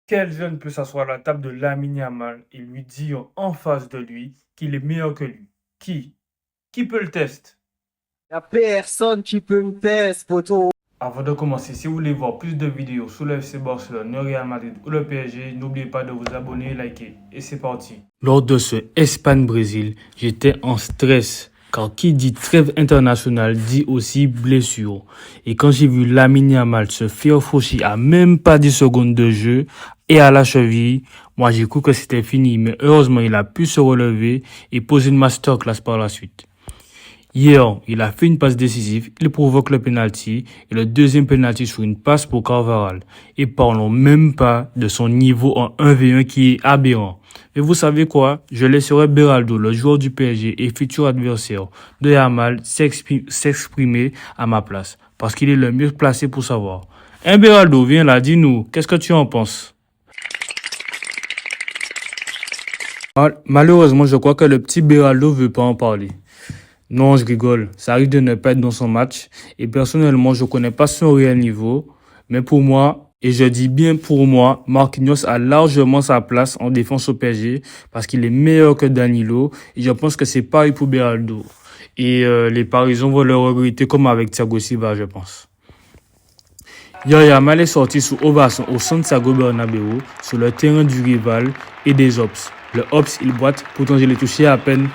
Quel jeune peut s'asseoir à la table de Lamine Yamal et lui dire en face de lui qu'il est meilleur que lui? Qui? Qui peut le tester? Y a personne qui peut me tester, poto. Avant de commencer, si vous voulez voir plus de vidéos sur le FC Barcelone, le Real Madrid ou le PSG, n'oubliez pas de vous abonner et liker. Et c'est parti. Lors de ce Espagne-Brésil, j'étais en stress. Car qui dit trêve internationale dit aussi blessure. Et quand j'ai vu Lamine Yamal se faire faucher à même pas 10 secondes de jeu et à la cheville, moi j'ai cru que c'était fini. Mais heureusement, il a pu se relever et poser une masterclass par la suite. Hier, il a fait une passe décisive, il provoque le penalty et le deuxième penalty sur une passe pour Carvajal. Et parlons même pas de son niveau en 1v1 qui est aberrant. Mais vous savez quoi? Je laisserai Beraldo, le joueur du PSG et futur adversaire de Yamal, s'exprimer à ma place. Parce qu'il est le mieux placé pour savoir. Beraldo, viens là, dis-nous, qu'est-ce que tu en penses? Malheureusement, je crois que le petit Beraldo veut pas en parler. Non, je rigole. Ça arrive de ne pas être dans son match. Et personnellement, je connais pas son réel niveau. Mais pour moi, et je dis bien pour moi, Marquinhos a largement sa place en défense au PSG parce qu'il est meilleur que Danilo. Et je pense que c'est pareil pour Beraldo. Et les Parisiens vont le regretter comme avec Thiago Silva, je pense. Yamal est sorti sous ovation au Santiago Bernabéu sur le terrain du rival et des Ops. Le Ops, il boite, pourtant je l'ai touché à peine.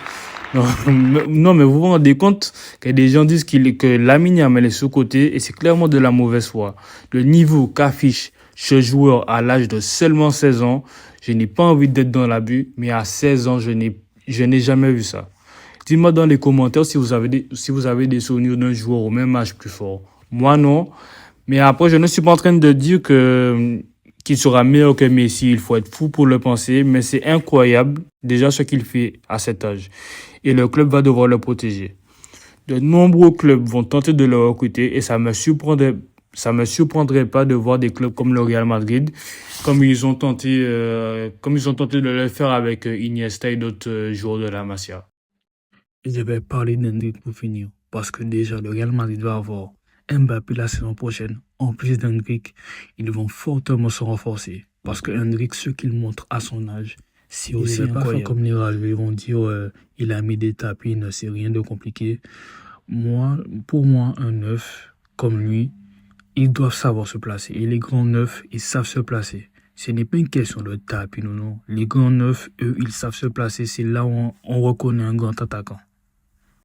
Non, mais vous vous rendez compte que des gens disent que Lamine Yamal est sous-coté et c'est clairement de la mauvaise foi. Le niveau qu'affiche ce joueur à l'âge de seulement 16 ans, je n'ai pas envie d'être dans l'abus, mais à 16 ans, je n'ai jamais vu ça. Dites-moi dans les commentaires si vous avez des souvenirs d'un joueur au même âge plus fort. Moi, non. Mais après, je ne suis pas en train de dire qu'il sera meilleur que Messi. Il faut être fou pour le penser, mais c'est incroyable déjà ce qu'il fait à cet âge. Et le club va devoir le protéger. De nombreux clubs vont tenter de le recruter et ça me surprendrait pas de voir des clubs comme le Real Madrid, comme ils ont tenté de le faire avec Iniesta et d'autres joueurs de la Masia. Je vais parler d'Hendrick pour finir, parce que déjà le Real Madrid va avoir Mbappé la saison prochaine. En plus d'Hendrick, ils vont fortement se renforcer, parce que Hendrick, ce qu'il montre à son âge, c'est aussi incroyable. Pas faire comme les rageux, ils vont dire il a mis des tapines, c'est rien de compliqué. Pour moi, un neuf comme lui, ils doivent savoir se placer. Et les grands neufs, ils savent se placer. Ce n'est pas une question de tapine ou non. Les grands neufs, eux, ils savent se placer. C'est là où on reconnaît un grand attaquant.